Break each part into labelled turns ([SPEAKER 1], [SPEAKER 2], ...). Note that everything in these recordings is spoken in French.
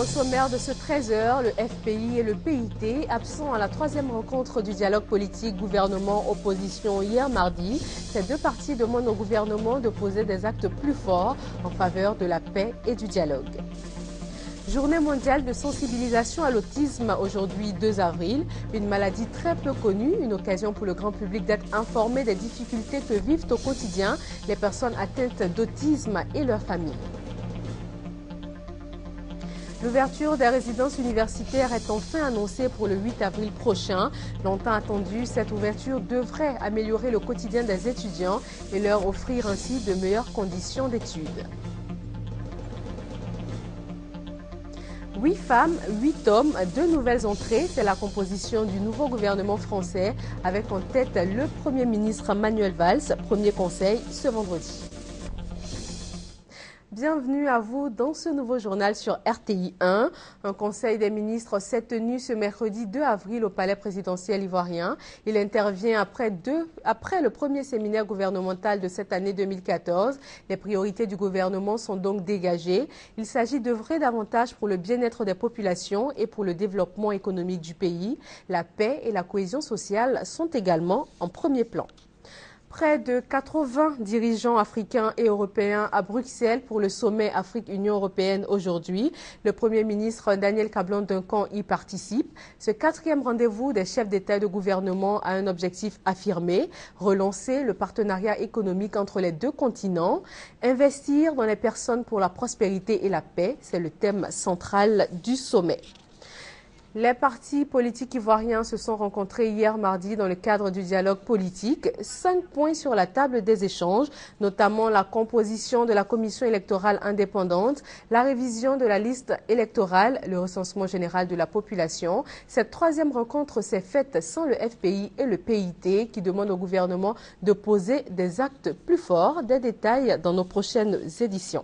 [SPEAKER 1] Au sommaire de ce 13h, le FPI et le PIT, absents à la troisième rencontre du dialogue politique gouvernement-opposition hier mardi, ces deux partis demandent au gouvernement de poser des actes plus forts en faveur de la paix et du dialogue. Journée mondiale de sensibilisation à l'autisme aujourd'hui 2 avril, une maladie très peu connue, une occasion pour le grand public d'être informé des difficultés que vivent au quotidien les personnes atteintes d'autisme et leurs familles. L'ouverture des résidences universitaires est enfin annoncée pour le 8 avril prochain. Longtemps attendue, cette ouverture devrait améliorer le quotidien des étudiants et leur offrir ainsi de meilleures conditions d'études. 8 femmes, 8 hommes, 2 nouvelles entrées, c'est la composition du nouveau gouvernement français avec en tête le Premier ministre Manuel Valls, premier conseil ce vendredi. Bienvenue à vous dans ce nouveau journal sur RTI 1. Un conseil des ministres s'est tenu ce mercredi 2 avril au palais présidentiel ivoirien. Il intervient après le premier séminaire gouvernemental de cette année 2014. Les priorités du gouvernement sont donc dégagées. Il s'agit d'œuvrer davantage pour le bien-être des populations et pour le développement économique du pays. La paix et la cohésion sociale sont également en premier plan. Près de 80 dirigeants africains et européens à Bruxelles pour le sommet Afrique-Union européenne aujourd'hui. Le Premier ministre Daniel Kablan-Duncan y participe. Ce 4e rendez-vous des chefs d'État et de gouvernement a un objectif affirmé, relancer le partenariat économique entre les deux continents. Investir dans les personnes pour la prospérité et la paix, c'est le thème central du sommet. Les partis politiques ivoiriens se sont rencontrés hier mardi dans le cadre du dialogue politique. 5 points sur la table des échanges, notamment la composition de la commission électorale indépendante, la révision de la liste électorale, le recensement général de la population. Cette 3e rencontre s'est faite sans le FPI et le PIT qui demandent au gouvernement de poser des actes plus forts. Des détails dans nos prochaines éditions.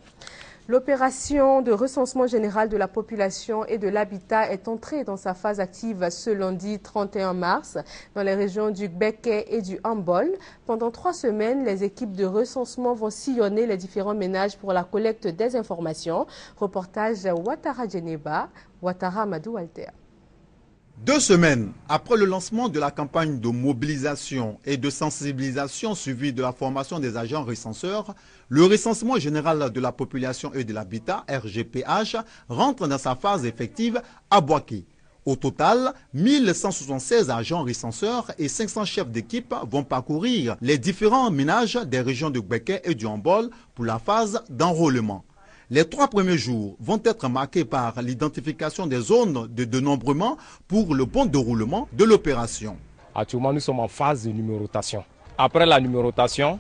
[SPEAKER 1] L'opération de recensement général de la population et de l'habitat est entrée dans sa phase active ce lundi 31 mars dans les régions du Gbeke et du Hambol. Pendant 3 semaines, les équipes de recensement vont sillonner les différents ménages pour la collecte des informations. Reportage Ouattara Djeneba, Ouattara Amadou Walter.
[SPEAKER 2] 2 semaines après le lancement de la campagne de mobilisation et de sensibilisation suivie de la formation des agents recenseurs, le recensement général de la population et de l'habitat, RGPH, rentre dans sa phase effective à Bouaké. Au total, 1176 agents recenseurs et 500 chefs d'équipe vont parcourir les différents ménages des régions de Gbeke et du Hambol pour la phase d'enrôlement. Les 3 premiers jours vont être marqués par l'identification des zones de dénombrement pour le bon déroulement de l'opération.
[SPEAKER 3] Actuellement, nous sommes en phase de numérotation. Après la numérotation,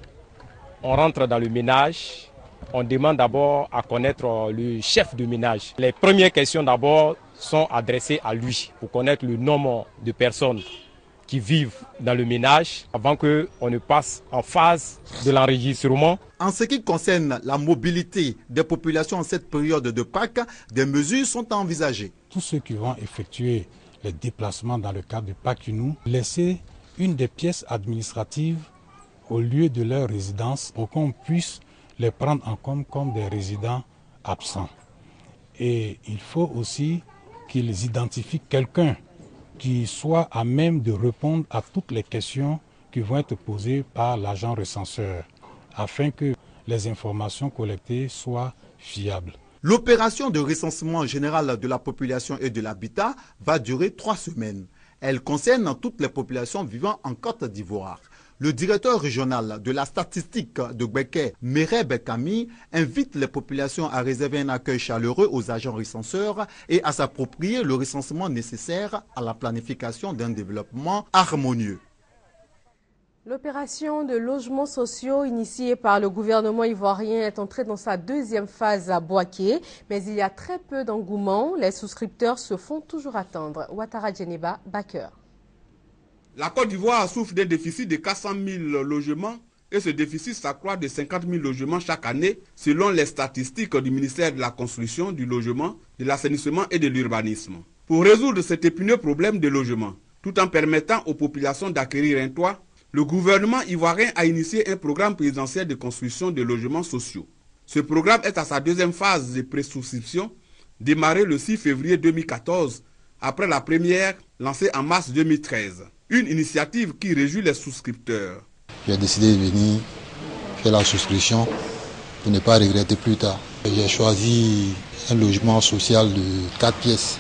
[SPEAKER 3] on rentre dans le ménage. On demande d'abord à connaître le chef de ménage. Les premières questions d'abord sont adressées à lui pour connaître le nombre de personnes qui vivent dans le ménage avant qu'on ne passe en phase de l'enregistrement.
[SPEAKER 2] En ce qui concerne la mobilité des populations en cette période de Pâques, des mesures sont envisagées.
[SPEAKER 4] Tous ceux qui vont effectuer les déplacements dans le cadre de Pâques-Unou, laisser une des pièces administratives au lieu de leur résidence pour qu'on puisse les prendre en compte comme des résidents absents. Et il faut aussi qu'ils identifient quelqu'un qui soit à même de répondre à toutes les questions qui vont être posées par l'agent recenseur, afin que les informations collectées soient fiables.
[SPEAKER 2] L'opération de recensement général de la population et de l'habitat va durer 3 semaines. Elle concerne toutes les populations vivant en Côte d'Ivoire. Le directeur régional de la statistique de Gbeke, Mereb Kami, invite les populations à réserver un accueil chaleureux aux agents recenseurs et à s'approprier le recensement nécessaire à la planification d'un développement harmonieux.
[SPEAKER 1] L'opération de logements sociaux initiée par le gouvernement ivoirien est entrée dans sa 2e phase à Bouaké, mais il y a très peu d'engouement. Les souscripteurs se font toujours attendre. Ouattara Djeneba, Baker.
[SPEAKER 5] La Côte d'Ivoire souffre d'un déficit de 400 000 logements et ce déficit s'accroît de 50 000 logements chaque année selon les statistiques du ministère de la Construction, du Logement, de l'Assainissement et de l'Urbanisme. Pour résoudre cet épineux problème de logement, tout en permettant aux populations d'acquérir un toit, le gouvernement ivoirien a initié un programme présidentiel de construction de logements sociaux. Ce programme est à sa 2e phase de présouscription démarrée le 6 février 2014, après la première lancée en mars 2013. Une initiative qui réjouit les souscripteurs.
[SPEAKER 6] J'ai décidé de venir faire la souscription pour ne pas regretter plus tard. J'ai choisi un logement social de 4 pièces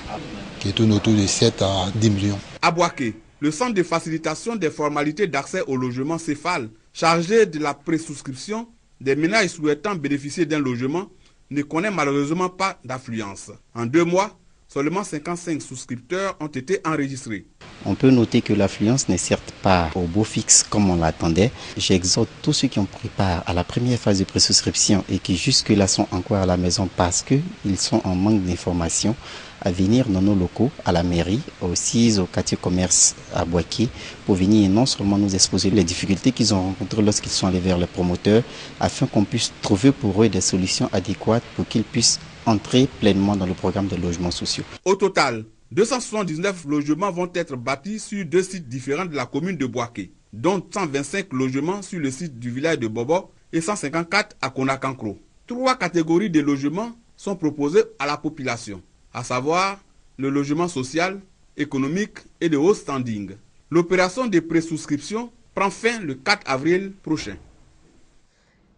[SPEAKER 6] qui tourne autour de 7 à 10 millions.
[SPEAKER 5] À Boaké, le centre de facilitation des formalités d'accès au logement CEFAL, chargé de la présouscription des ménages souhaitant bénéficier d'un logement, ne connaît malheureusement pas d'affluence. En 2 mois, seulement 55 souscripteurs ont été enregistrés.
[SPEAKER 7] On peut noter que l'affluence n'est certes pas au beau fixe comme on l'attendait. J'exhorte tous ceux qui ont pris part à la première phase de présouscription et qui jusque-là sont encore à la maison parce qu'ils sont en manque d'informations à venir dans nos locaux, à la mairie, aussi au quartier commerce à Boaké, pour venir non seulement nous exposer les difficultés qu'ils ont rencontrées lorsqu'ils sont allés vers les promoteurs, afin qu'on puisse trouver pour eux des solutions adéquates pour qu'ils puissent entrer pleinement dans le programme de logements sociaux.
[SPEAKER 5] Au total, 279 logements vont être bâtis sur 2 sites différents de la commune de Boaké, dont 125 logements sur le site du village de Bobo et 154 à Konakankro. 3 catégories de logements sont proposées à la population, à savoir le logement social, économique et de haut standing. L'opération de présouscription prend fin le 4 avril prochain.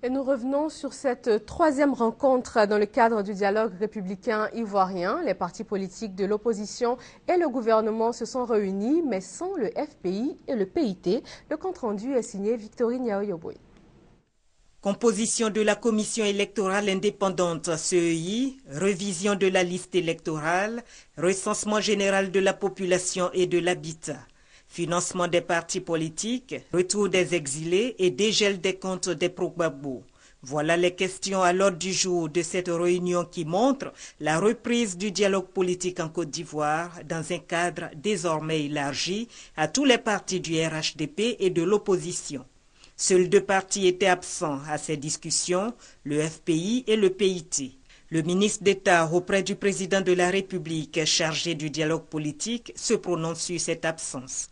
[SPEAKER 1] Et nous revenons sur cette 3e rencontre dans le cadre du dialogue républicain ivoirien. Les partis politiques de l'opposition et le gouvernement se sont réunis, mais sans le FPI et le PIT. Le compte-rendu est signé Victorine Yaoyoboy.
[SPEAKER 8] Composition de la commission électorale indépendante CEI, révision de la liste électorale, recensement général de la population et de l'habitat. Financement des partis politiques, retour des exilés et dégel des comptes des Progbagbo. Voilà les questions à l'ordre du jour de cette réunion qui montre la reprise du dialogue politique en Côte d'Ivoire dans un cadre désormais élargi à tous les partis du RHDP et de l'opposition. Seuls 2 partis étaient absents à ces discussions, le FPI et le PIT. Le ministre d'État auprès du président de la République chargé du dialogue politique se prononce sur cette absence.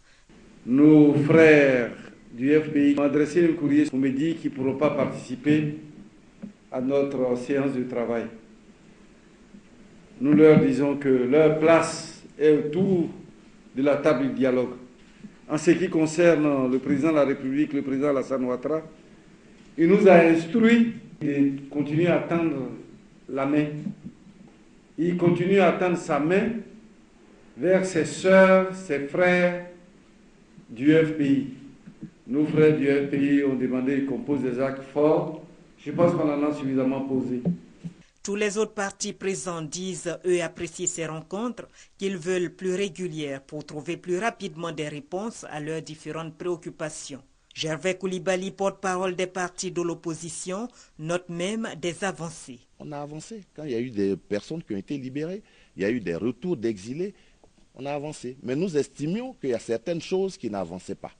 [SPEAKER 9] Nos frères du FPI m'ont adressé un courrier pour me dire qu'ils ne pourront pas participer à notre séance de travail. Nous leur disons que leur place est autour de la table du dialogue. En ce qui concerne le président de la République, le président Alassane Ouattara, il nous a instruit de continuer à tendre la main. Il continue à tendre sa main vers ses sœurs, ses frères du FPI. Nos frères du FPI ont demandé qu'on pose des actes forts. Je pense qu'on en a suffisamment posé.
[SPEAKER 8] Tous les autres partis présents disent, eux, apprécier ces rencontres, qu'ils veulent plus régulières pour trouver plus rapidement des réponses à leurs différentes préoccupations. Gervais Koulibaly, porte-parole des partis de l'opposition, note même des avancées.
[SPEAKER 10] On a avancé. Quand il y a eu des personnes qui ont été libérées, il y a eu des retours d'exilés, on a avancé. Mais nous estimions qu'il y a certaines choses qui n'avançaient pas.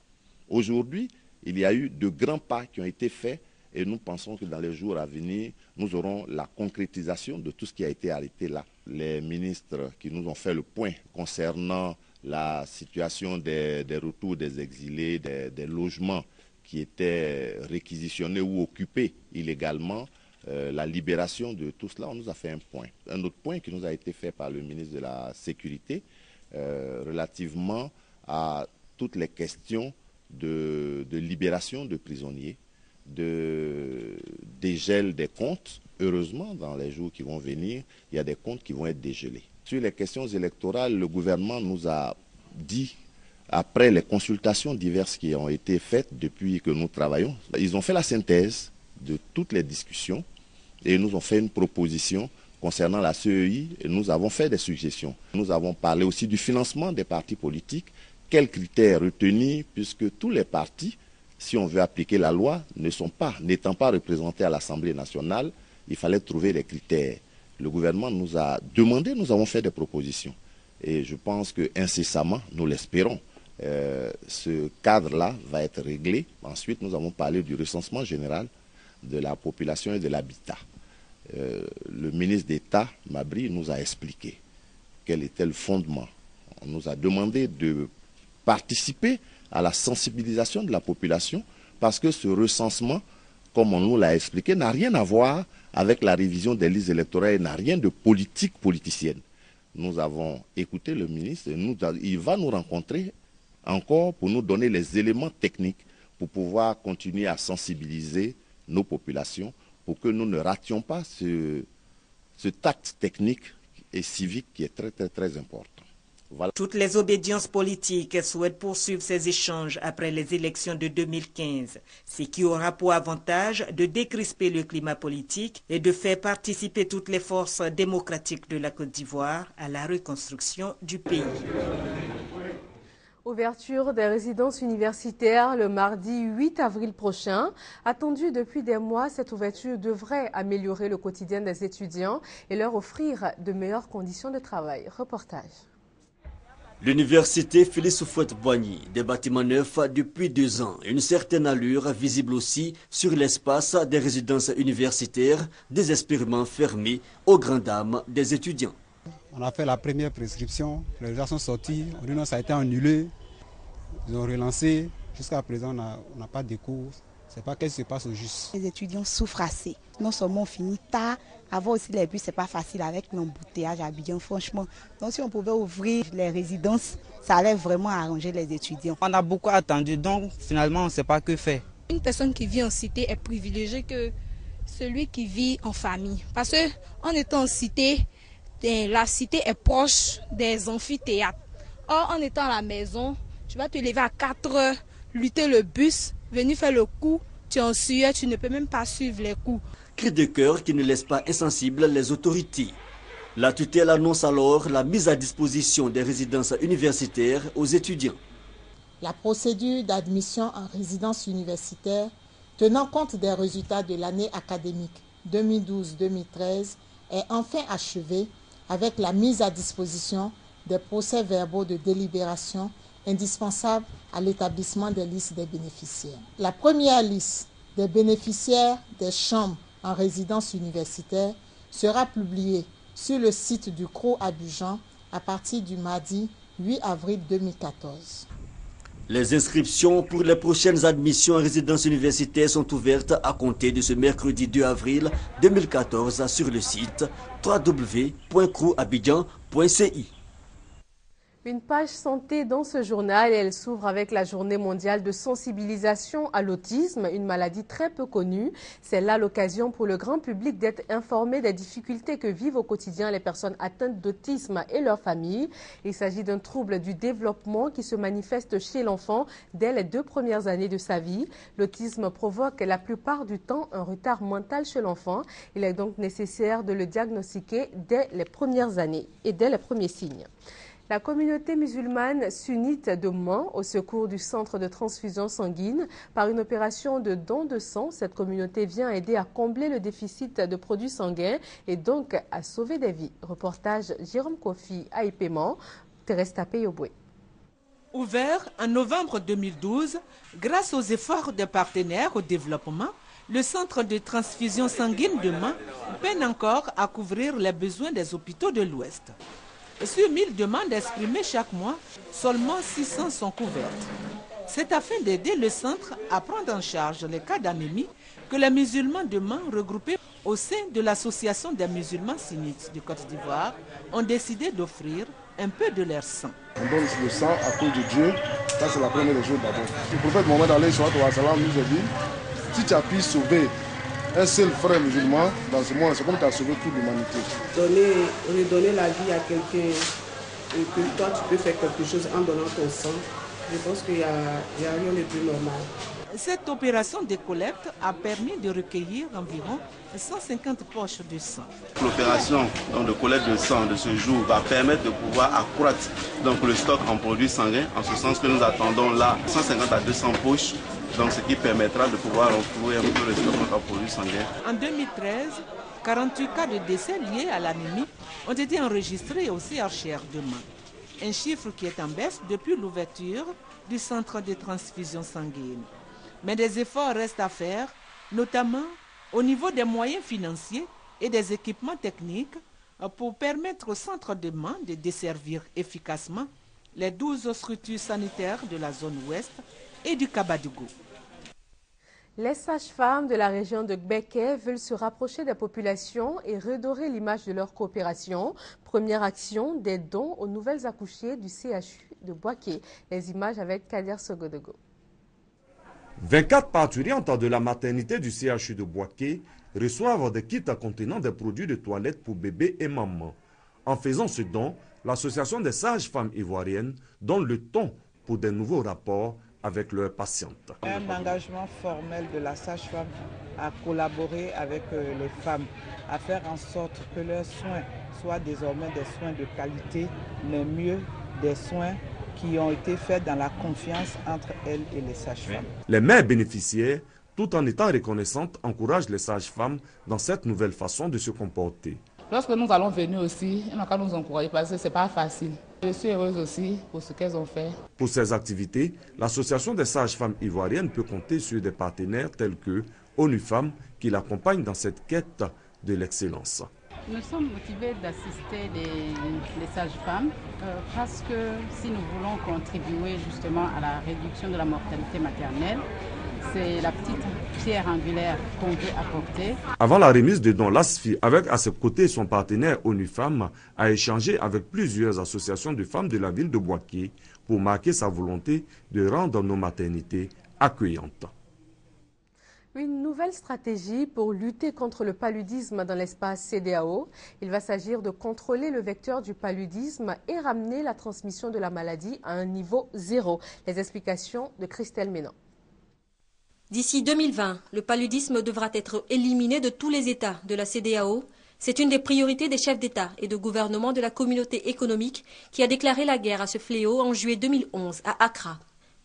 [SPEAKER 10] Aujourd'hui, il y a eu de grands pas qui ont été faits et nous pensons que dans les jours à venir, nous aurons la concrétisation de tout ce qui a été arrêté là. Les ministres qui nous ont fait le point concernant la situation des retours des exilés, des logements qui étaient réquisitionnés ou occupés illégalement, la libération de tout cela, on nous a fait un point. Un autre point qui nous a été fait par le ministre de la Sécurité relativement à toutes les questions de libération de prisonniers, de dégel des comptes. Heureusement, dans les jours qui vont venir, il y a des comptes qui vont être dégelés. Sur les questions électorales, le gouvernement nous a dit, après les consultations diverses qui ont été faites depuis que nous travaillons, ils ont fait la synthèse de toutes les discussions et nous ont fait une proposition concernant la CEI et nous avons fait des suggestions. Nous avons parlé aussi du financement des partis politiques, quels critères retenir puisque tous les partis, si on veut appliquer la loi, n'étant pas représentés à l'Assemblée nationale, il fallait trouver des critères. Le gouvernement nous a demandé, nous avons fait des propositions. Et je pense qu'incessamment, nous l'espérons, ce cadre-là va être réglé. Ensuite, nous avons parlé du recensement général de la population et de l'habitat. Le ministre d'État, Mabry, nous a expliqué quel était le fondement. On nous a demandé de participer à la sensibilisation de la population parce que ce recensement comme on nous l'a expliqué, n'a rien à voir avec la révision des listes électorales et n'a rien de politique politicienne. Nous avons écouté le ministre et il va nous rencontrer encore pour nous donner les éléments techniques pour pouvoir continuer à sensibiliser nos populations pour que nous ne rations pas ce tact technique et civique qui est très, très, très important. Voilà.
[SPEAKER 8] Toutes les obédiences politiques souhaitent poursuivre ces échanges après les élections de 2015, ce qui aura pour avantage de décrisper le climat politique et de faire participer toutes les forces démocratiques de la Côte d'Ivoire à la reconstruction du pays.
[SPEAKER 1] Ouverture des résidences universitaires le mardi 8 avril prochain. Attendue depuis des mois, cette ouverture devrait améliorer le quotidien des étudiants et leur offrir de meilleures conditions de travail. Reportage.
[SPEAKER 11] L'université Félix Houphouët-Boigny, des bâtiments neufs depuis 2 ans, une certaine allure visible aussi sur l'espace des résidences universitaires, des expériments fermés aux grandes dames des étudiants.
[SPEAKER 12] On a fait la première prescription, les résultats sont sortis, on dit non, ça a été annulé, ils ont relancé, jusqu'à présent on n'a pas de cours, je ne sais pas qu'est-ce qui se passe au juste.
[SPEAKER 13] Les étudiants souffrent assez, non seulement on finit tard, avoir aussi les bus, c'est pas facile avec l'embouteillage à Abidjan, franchement. Donc si on pouvait ouvrir les résidences, ça allait vraiment arranger les étudiants.
[SPEAKER 14] On a beaucoup attendu, donc finalement on ne sait pas que faire.
[SPEAKER 15] Une personne qui vit en cité est privilégiée que celui qui vit en famille. Parce qu'en étant en cité, la cité est proche des amphithéâtres. Or, en étant à la maison, tu vas te lever à 4 heures, lutter le bus, venir faire le coup, tu es en sueur, tu ne peux même pas suivre les coups.
[SPEAKER 11] Cri de cœur qui ne laisse pas insensibles les autorités. La tutelle annonce alors la mise à disposition des résidences universitaires aux étudiants.
[SPEAKER 16] La procédure d'admission en résidence universitaire, tenant compte des résultats de l'année académique 2012-2013, est enfin achevée avec la mise à disposition des procès-verbaux de délibération indispensables à l'établissement des listes des bénéficiaires. La première liste des bénéficiaires des chambres en résidence universitaire sera publiée sur le site du CRO Abidjan à partir du mardi 8 avril 2014.
[SPEAKER 11] Les inscriptions pour les prochaines admissions en résidence universitaire sont ouvertes à compter de ce mercredi 2 avril 2014 sur le site www.croabidjan.ci.
[SPEAKER 1] Une page santé dans ce journal, elle s'ouvre avec la journée mondiale de sensibilisation à l'autisme, une maladie très peu connue. C'est là l'occasion pour le grand public d'être informé des difficultés que vivent au quotidien les personnes atteintes d'autisme et leurs familles. Il s'agit d'un trouble du développement qui se manifeste chez l'enfant dès les 2 premières années de sa vie. L'autisme provoque la plupart du temps un retard mental chez l'enfant. Il est donc nécessaire de le diagnostiquer dès les premières années et dès les premiers signes. La communauté musulmane sunnite de Mans, au secours du centre de transfusion sanguine, par une opération de don de sang, cette communauté vient aider à combler le déficit de produits sanguins et donc à sauver des vies. Reportage Jérôme Kofi à Ipéman, Thérèse Tapé-Yoboué.
[SPEAKER 17] Ouvert en novembre 2012, grâce aux efforts des partenaires au développement, le centre de transfusion sanguine de Mans peine encore à couvrir les besoins des hôpitaux de l'Ouest. Sur 1000 demandes exprimées chaque mois, seulement 600 sont couvertes. C'est afin d'aider le centre à prendre en charge les cas d'anémie que les musulmans de Mans, regroupés au sein de l'association des musulmans sunnites de Côte d'Ivoire, ont décidé d'offrir un peu de leur sang.
[SPEAKER 18] On donne le sang à cause de Dieu, ça c'est la première des choses d'abord. Le prophète Mohammed nous a dit, si tu as pu sauver un seul frère musulman dans ce monde, c'est comme tu as sauvé toute l'humanité.
[SPEAKER 19] Redonner la vie à quelqu'un et que toi tu peux faire quelque chose en donnant ton sang, je pense qu'il n'y a rien de plus normal.
[SPEAKER 17] Cette opération de collecte a permis de recueillir environ 150 poches de sang.
[SPEAKER 20] L'opération de collecte de sang de ce jour va permettre de pouvoir accroître le stock en produits sanguins, en ce sens que nous attendons là 150 à 200 poches, donc ce qui permettra de pouvoir retrouver un peu le stock en produits sanguins.
[SPEAKER 17] En 2013, 48 cas de décès liés à l'anémie ont été enregistrés au CHR de Mans. Un chiffre qui est en baisse depuis l'ouverture du centre de transfusion sanguine. Mais des efforts restent à faire, notamment au niveau des moyens financiers et des équipements techniques pour permettre au centre de Mans de desservir efficacement les 12 structures sanitaires de la zone ouest et du Kabadougou.
[SPEAKER 1] Les sages-femmes de la région de Gbeke veulent se rapprocher des populations et redorer l'image de leur coopération. Première action, des dons aux nouvelles accouchées du CHU de Boaké. Les images avec Kader Sogodogo.
[SPEAKER 21] 24 parturientes de la maternité du CHU de Boaké reçoivent des kits contenant des produits de toilette pour bébés et mamans. En faisant ce don, l'association des sages-femmes ivoiriennes donne le ton pour des nouveaux rapports avec leurs patientes.
[SPEAKER 22] Un engagement formel de la sage-femme à collaborer avec les femmes, à faire en sorte que leurs soins soient désormais des soins de qualité, mais mieux des soins qui ont été faits dans la confiance entre elles et les sages-femmes.
[SPEAKER 21] Les mères bénéficiaires, tout en étant reconnaissantes, encouragent les sages-femmes dans cette nouvelle façon de se comporter.
[SPEAKER 23] Lorsque nous allons venir aussi, ils n'ont qu'à nous encourager parce que ce n'est pas facile. Je suis heureuse aussi pour ce qu'elles ont fait.
[SPEAKER 21] Pour ces activités, l'association des sages-femmes ivoiriennes peut compter sur des partenaires tels que ONU Femmes qui l'accompagnent dans cette quête de l'excellence.
[SPEAKER 24] Nous sommes motivés d'assister les sages-femmes parce que si nous voulons contribuer justement à la réduction de la mortalité maternelle, c'est la petite pierre angulaire qu'on veut apporter.
[SPEAKER 21] Avant la remise de dons, l'ASFI, avec à ses côtés son partenaire ONU Femmes, a échangé avec plusieurs associations de femmes de la ville de Boaké pour marquer sa volonté de rendre nos maternités accueillantes.
[SPEAKER 1] Une nouvelle stratégie pour lutter contre le paludisme dans l'espace CEDEAO. Il va s'agir de contrôler le vecteur du paludisme et ramener la transmission de la maladie à un niveau zéro. Les explications de Christelle Ménan.
[SPEAKER 25] D'ici 2020, le paludisme devra être éliminé de tous les États de la CEDEAO. C'est une des priorités des chefs d'État et de gouvernement de la communauté économique qui a déclaré la guerre à ce fléau en juillet 2011 à Accra.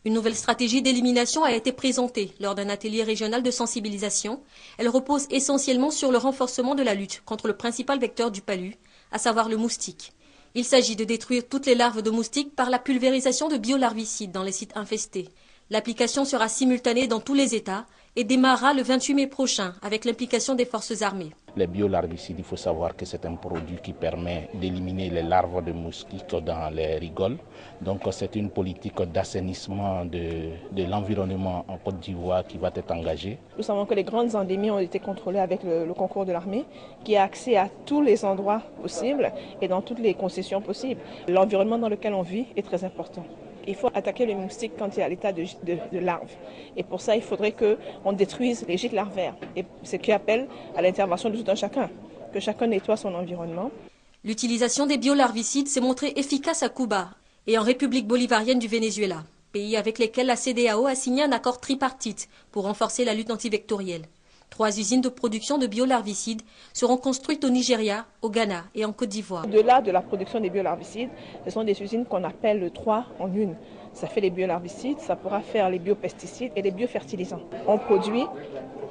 [SPEAKER 25] Une nouvelle stratégie d'élimination a été présentée lors d'un atelier régional de sensibilisation. Elle repose essentiellement sur le renforcement de la lutte contre le principal vecteur du palu, à savoir le moustique. Il s'agit de détruire toutes les larves de moustiques par la pulvérisation de biolarvicides dans les sites infestés. L'application sera simultanée dans tous les États et démarrera le 28 mai prochain avec l'implication des forces armées.
[SPEAKER 26] Les biolarvicides, il faut savoir que c'est un produit qui permet d'éliminer les larves de moustiques dans les rigoles. Donc c'est une politique d'assainissement de l'environnement en Côte d'Ivoire qui va être engagée.
[SPEAKER 27] Nous savons que les grandes endémies ont été contrôlées avec le concours de l'armée qui a accès à tous les endroits possibles et dans toutes les concessions possibles. L'environnement dans lequel on vit est très important. Il faut attaquer le moustique quand il est à l'état de larve. Et pour ça, il faudrait qu'on détruise les gîtes larvaires. Et ce qui appelle à l'intervention de tout un chacun, que chacun nettoie son environnement.
[SPEAKER 25] L'utilisation des biolarvicides s'est montrée efficace à Cuba et en République bolivarienne du Venezuela, pays avec lesquels la CEDEAO a signé un accord tripartite pour renforcer la lutte antivectorielle. 3 usines de production de biolarvicides seront construites au Nigeria, au Ghana et en Côte d'Ivoire.
[SPEAKER 27] Au-delà de la production des biolarvicides, ce sont des usines qu'on appelle 3 en 1. Ça fait les biolarvicides, ça pourra faire les biopesticides et les biofertilisants. On produit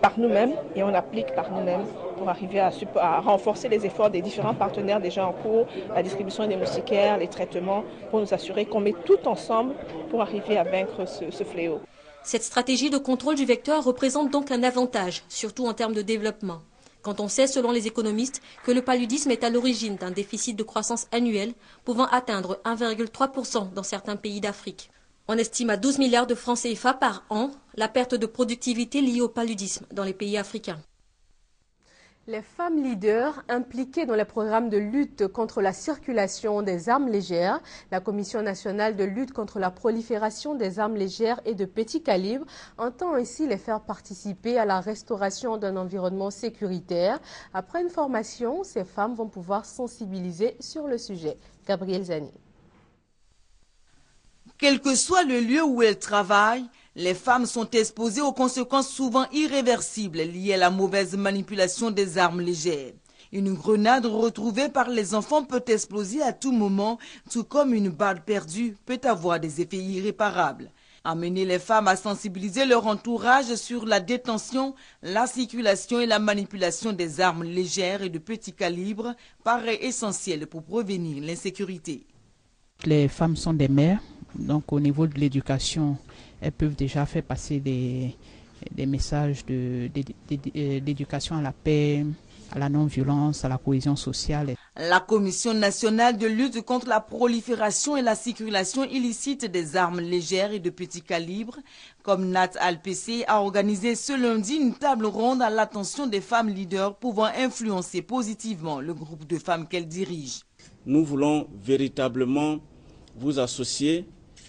[SPEAKER 27] par nous-mêmes et on applique par nous-mêmes pour arriver à renforcer les efforts des différents partenaires déjà en cours, la distribution des moustiquaires, les traitements, pour nous assurer qu'on met tout ensemble pour arriver à vaincre ce fléau.
[SPEAKER 25] Cette stratégie de contrôle du vecteur représente donc un avantage, surtout en termes de développement. Quand on sait, selon les économistes, que le paludisme est à l'origine d'un déficit de croissance annuel pouvant atteindre 1,3% dans certains pays d'Afrique. On estime à 12 milliards de francs CFA par an la perte de productivité liée au paludisme dans les pays africains.
[SPEAKER 1] Les femmes leaders impliquées dans les programmes de lutte contre la circulation des armes légères, la Commission nationale de lutte contre la prolifération des armes légères et de petit calibre entend ainsi les faire participer à la restauration d'un environnement sécuritaire. Après une formation, ces femmes vont pouvoir sensibiliser sur le sujet. Gabrielle Zani.
[SPEAKER 28] Quel que soit le lieu où elles travaillent, les femmes sont exposées aux conséquences souvent irréversibles liées à la mauvaise manipulation des armes légères. Une grenade retrouvée par les enfants peut exploser à tout moment, tout comme une balle perdue peut avoir des effets irréparables. Amener les femmes à sensibiliser leur entourage sur la détention, la circulation et la manipulation des armes légères et de petit calibre paraît essentiel pour prévenir l'insécurité.
[SPEAKER 29] Les femmes sont des mères, donc au niveau de l'éducation, elles peuvent déjà faire passer des messages d'éducation à la paix, à la non-violence, à la cohésion sociale.
[SPEAKER 28] La Commission nationale de lutte contre la prolifération et la circulation illicite des armes légères et de petit calibre, comme Nat Alpc, a organisé ce lundi une table ronde à l'attention des femmes leaders pouvant influencer positivement le groupe de femmes qu'elles dirigent.
[SPEAKER 2] Nous voulons véritablement vous associer,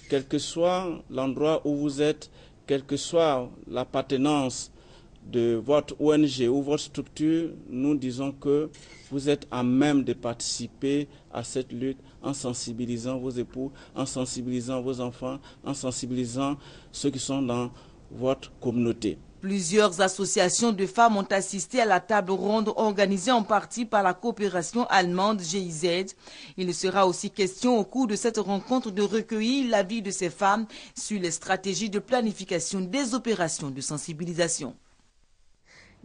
[SPEAKER 2] quel que soit l'endroit où vous êtes, quelle que soit l'appartenance de votre ONG ou votre structure, nous disons que vous êtes à même de participer à cette lutte en sensibilisant vos époux, en sensibilisant vos enfants, en sensibilisant ceux qui sont dans votre communauté.
[SPEAKER 28] Plusieurs associations de femmes ont assisté à la table ronde organisée en partie par la coopération allemande GIZ. Il sera aussi question au cours de cette rencontre de recueillir l'avis de ces femmes sur les stratégies de planification des opérations de sensibilisation.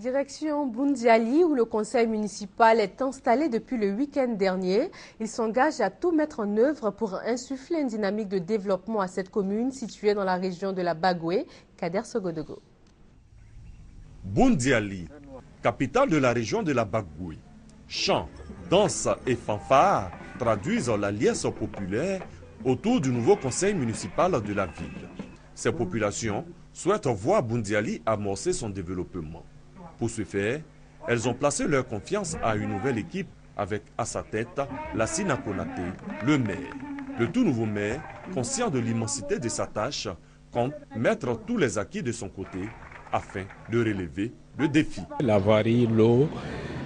[SPEAKER 1] Direction Boundiali, où le conseil municipal est installé depuis le week-end dernier. Il s'engage à tout mettre en œuvre pour insuffler une dynamique de développement à cette commune située dans la région de la Bagoué. Kader Sogodogo.
[SPEAKER 21] Boundiali, capitale de la région de la Bagoué. Chants, danses et fanfares traduisent la liesse populaire autour du nouveau conseil municipal de la ville. Ces populations souhaitent voir Boundiali amorcer son développement. Pour ce faire, elles ont placé leur confiance à une nouvelle équipe avec à sa tête Lassina Konaté, le maire. Le tout nouveau maire, conscient de l'immensité de sa tâche, compte mettre tous les acquis de son côté afin de relever le défi.
[SPEAKER 3] La voirie, l'eau,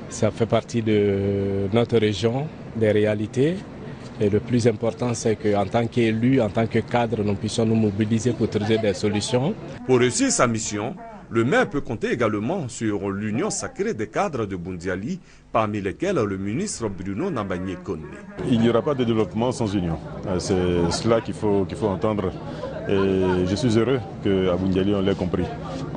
[SPEAKER 3] ça fait partie de notre région, des réalités. Et le plus important, c'est qu'en tant qu'élus, en tant que cadre, nous puissions nous mobiliser pour trouver des solutions.
[SPEAKER 21] Pour réussir sa mission, le maire peut compter également sur l'union sacrée des cadres de Boundiali, parmi lesquels le ministre Bruno Nambagné-Koné.
[SPEAKER 4] Il n'y aura pas de développement sans union. C'est cela qu'il faut entendre. Et je suis heureux qu'à Boundiali, on l'ait compris.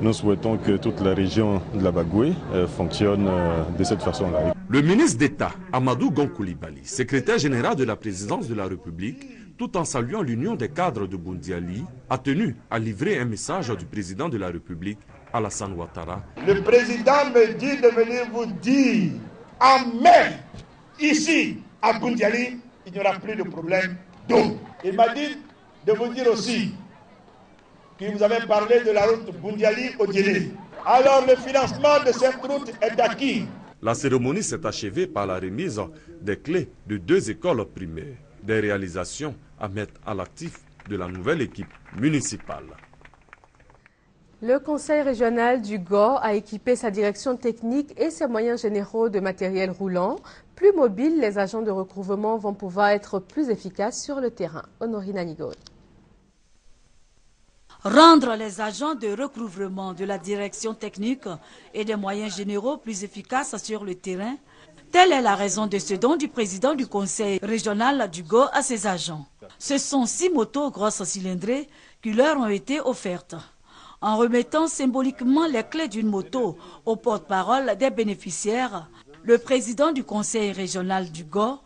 [SPEAKER 4] Nous souhaitons que toute la région de la Bagoué fonctionne de cette façon-là.
[SPEAKER 21] Le ministre d'État, Amadou Gon Coulibaly, secrétaire général de la présidence de la République, tout en saluant l'union des cadres de Boundiali, a tenu à livrer un message du président de la République, Alassane Ouattara.
[SPEAKER 5] Le président me dit de venir vous dire, en mai, ici, à Boundiali, il n'y aura plus de problème d'eau. Il m'a dit de vous dire aussi que vous avez parlé de la route Boundiali-Odiélé. Alors le financement de cette route est acquis.
[SPEAKER 21] La cérémonie s'est achevée par la remise des clés de 2 écoles primaires, des réalisations à mettre à l'actif de la nouvelle équipe municipale.
[SPEAKER 1] Le conseil régional du GO a équipé sa direction technique et ses moyens généraux de matériel roulant. Plus mobiles, les agents de recouvrement vont pouvoir être plus efficaces sur le terrain. Honorine Anigo.
[SPEAKER 6] Rendre les agents de recouvrement de la direction technique et des moyens généraux plus efficaces sur le terrain, telle est la raison de ce don du président du conseil régional du GO à ses agents. Ce sont 6 motos grosses cylindrées qui leur ont été offertes. En remettant symboliquement les clés d'une moto au porte-parole des bénéficiaires, le président du conseil régional du GO,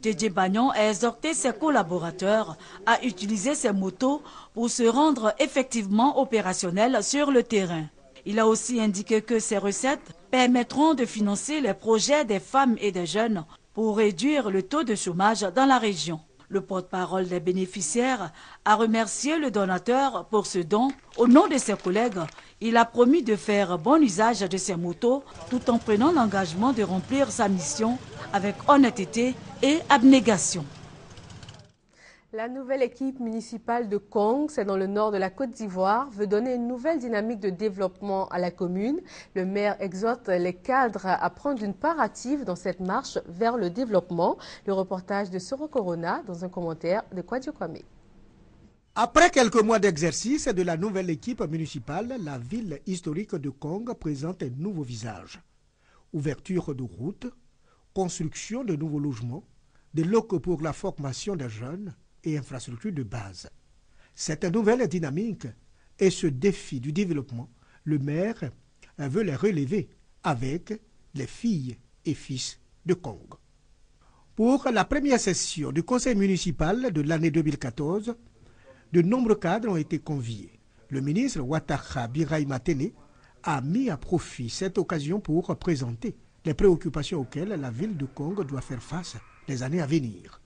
[SPEAKER 6] Dédé Bagnon, a exhorté ses collaborateurs à utiliser ces motos pour se rendre effectivement opérationnels sur le terrain. Il a aussi indiqué que ces recettes permettront de financer les projets des femmes et des jeunes pour réduire le taux de chômage dans la région. Le porte-parole des bénéficiaires a remercié le donateur pour ce don. Au nom de ses collègues, il a promis de faire bon usage de ces motos tout en prenant l'engagement de remplir sa mission avec honnêteté et abnégation.
[SPEAKER 1] La nouvelle équipe municipale de Kong, c'est dans le nord de la Côte d'Ivoire, veut donner une nouvelle dynamique de développement à la commune. Le maire exhorte les cadres à prendre une part active dans cette marche vers le développement. Le reportage de Soro Corona dans un commentaire de Kwadjo Kwame.
[SPEAKER 7] Après quelques mois d'exercice de la nouvelle équipe municipale, la ville historique de Kong présente un nouveau visage. Ouverture de routes, construction de nouveaux logements, des locaux pour la formation des jeunes, et infrastructures de base. Cette nouvelle dynamique et ce défi du développement, le maire veut les relever avec les filles et fils de Kong. Pour la première session du conseil municipal de l'année 2014, de nombreux cadres ont été conviés. Le ministre Ouattara Biraï Matene a mis à profit cette occasion pour présenter les préoccupations auxquelles la ville de Kong doit faire face les années à venir.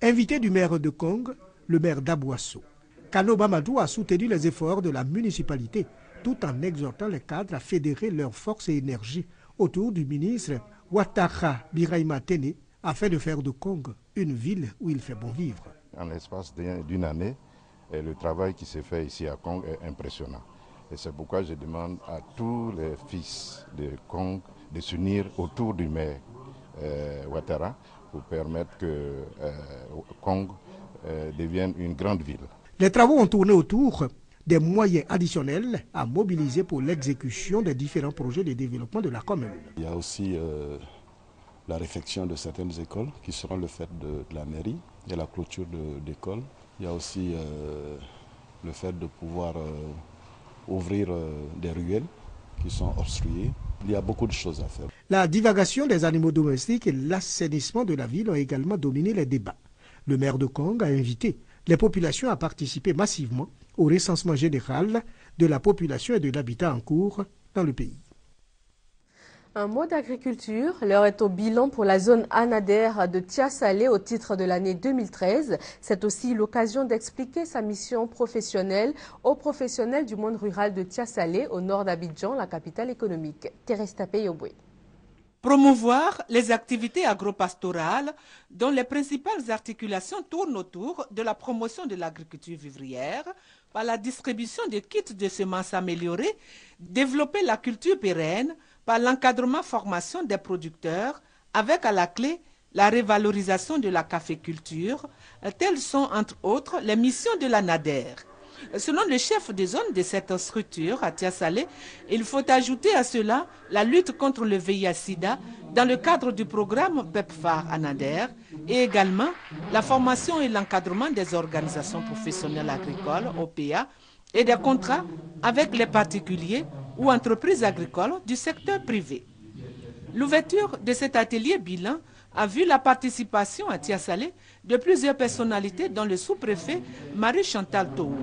[SPEAKER 7] Invité du maire de Kong, le maire d'Abouasso, Kano Mamadou a soutenu les efforts de la municipalité tout en exhortant les cadres à fédérer leurs forces et énergies autour du ministre Ouattara Birahima Téné afin de faire de Kong une ville où il fait bon vivre.
[SPEAKER 8] En l'espace d'une année, le travail qui s'est fait ici à Kong est impressionnant. Et c'est pourquoi je demande à tous les fils de Kong de s'unir autour du maire Ouattara pour permettre que Kong devienne une grande ville.
[SPEAKER 7] Les travaux ont tourné autour des moyens additionnels à mobiliser pour l'exécution des différents projets de développement de la commune.
[SPEAKER 9] Il y a aussi la réfection de certaines écoles qui seront le fait de la mairie. Il y a la clôture d'écoles. Il y a aussi le fait de pouvoir ouvrir des ruelles qui sont obstruées. Il y a beaucoup de choses à faire.
[SPEAKER 7] La divagation des animaux domestiques et l'assainissement de la ville ont également dominé les débats. Le maire de Kong a invité les populations à participer massivement au recensement général de la population et de l'habitat en cours dans le pays.
[SPEAKER 1] Un mot d'agriculture, l'heure est au bilan pour la zone anadaire de Tia-Salé au titre de l'année 2013. C'est aussi l'occasion d'expliquer sa mission professionnelle aux professionnels du monde rural de Tia-Salé au nord d'Abidjan, la capitale économique. Thérèse Tapé-Yoboué.
[SPEAKER 17] Promouvoir les activités agropastorales dont les principales articulations tournent autour de la promotion de l'agriculture vivrière par la distribution de kits de semences améliorées, développer la culture pérenne par l'encadrement-formation des producteurs avec à la clé la révalorisation de la caféculture, telles sont entre autres les missions de la NADER. Selon le chef de zone de cette structure à Tia-Salé, il faut ajouter à cela la lutte contre le VIH-Sida dans le cadre du programme PEPFAR à NADER et également la formation et l'encadrement des organisations professionnelles agricoles, OPA, et des contrats avec les particuliers ou entreprises agricoles du secteur privé. L'ouverture de cet atelier bilan a vu la participation à Tia-Salé de plusieurs personnalités dont le sous-préfet Marie-Chantal Tohou.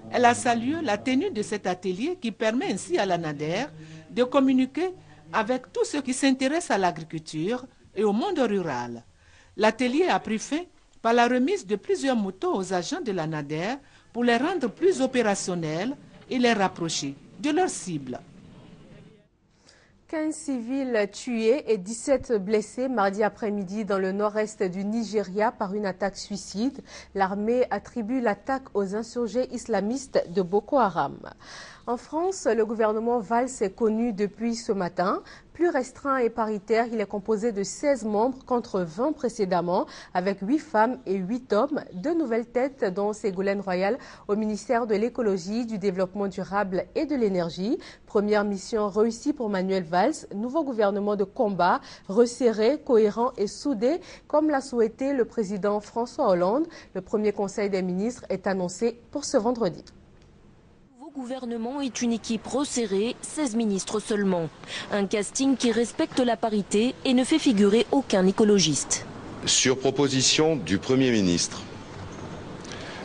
[SPEAKER 17] Elle a salué la tenue de cet atelier qui permet ainsi à la NADER de communiquer avec tous ceux qui s'intéressent à l'agriculture et au monde rural. L'atelier a pris fin par la remise de plusieurs motos aux agents de la NADER pour les rendre plus opérationnels et les rapprocher de leur cible.
[SPEAKER 1] 15 civils tués et 17 blessés mardi après-midi dans le nord-est du Nigeria par une attaque suicide. L'armée attribue l'attaque aux insurgés islamistes de Boko Haram. En France, le gouvernement Valls est connu depuis ce matin. Plus restreint et paritaire, il est composé de 16 membres contre 20 précédemment, avec 8 femmes et 8 hommes. 2 nouvelles têtes, dont Ségolène Royal au ministère de l'écologie, du développement durable et de l'énergie. Première mission réussie pour Manuel Valls. Nouveau gouvernement de combat, resserré, cohérent et soudé, comme l'a souhaité le président François Hollande. Le premier conseil des ministres est annoncé pour ce vendredi.
[SPEAKER 10] Le gouvernement est une équipe resserrée, 16 ministres seulement. Un casting qui respecte la parité et ne fait figurer aucun écologiste.
[SPEAKER 11] Sur proposition du Premier ministre,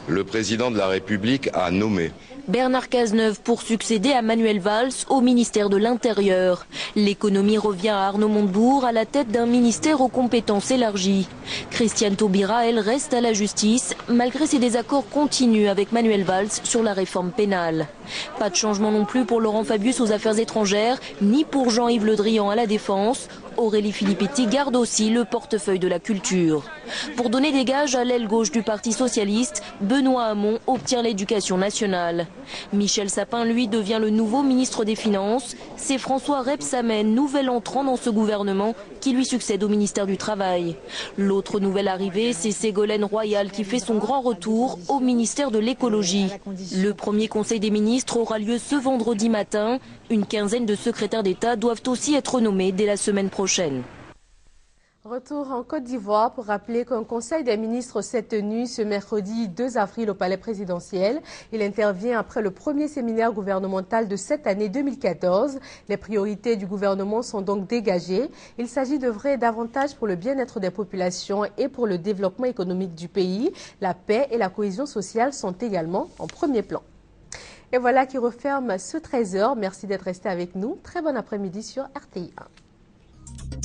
[SPEAKER 11] le président de la République a nommé
[SPEAKER 10] Bernard Cazeneuve pour succéder à Manuel Valls au ministère de l'Intérieur. L'économie revient à Arnaud Montebourg à la tête d'un ministère aux compétences élargies. Christiane Taubira, elle, reste à la justice, malgré ses désaccords continus avec Manuel Valls sur la réforme pénale. Pas de changement non plus pour Laurent Fabius aux affaires étrangères, ni pour Jean-Yves Le Drian à la défense. Aurélie Filippetti garde aussi le portefeuille de la culture. Pour donner des gages à l'aile gauche du Parti socialiste, Benoît Hamon obtient l'éducation nationale. Michel Sapin, lui, devient le nouveau ministre des Finances. C'est François Rebsamen, nouvel entrant dans ce gouvernement, qui lui succède au ministère du Travail. L'autre nouvelle arrivée, c'est Ségolène Royal qui fait son grand retour au ministère de l'écologie. Le premier conseil des ministres aura lieu ce vendredi matin. Une quinzaine de secrétaires d'État doivent aussi être nommés dès la semaine prochaine.
[SPEAKER 1] Retour en Côte d'Ivoire pour rappeler qu'un conseil des ministres s'est tenu ce mercredi 2 avril au palais présidentiel. Il intervient après le premier séminaire gouvernemental de cette année 2014. Les priorités du gouvernement sont donc dégagées. Il s'agit d'œuvrer davantage pour le bien-être des populations et pour le développement économique du pays. La paix et la cohésion sociale sont également en premier plan. Et voilà qui referme ce 13h. Merci d'être resté avec nous. Très bon après-midi sur RTI 1.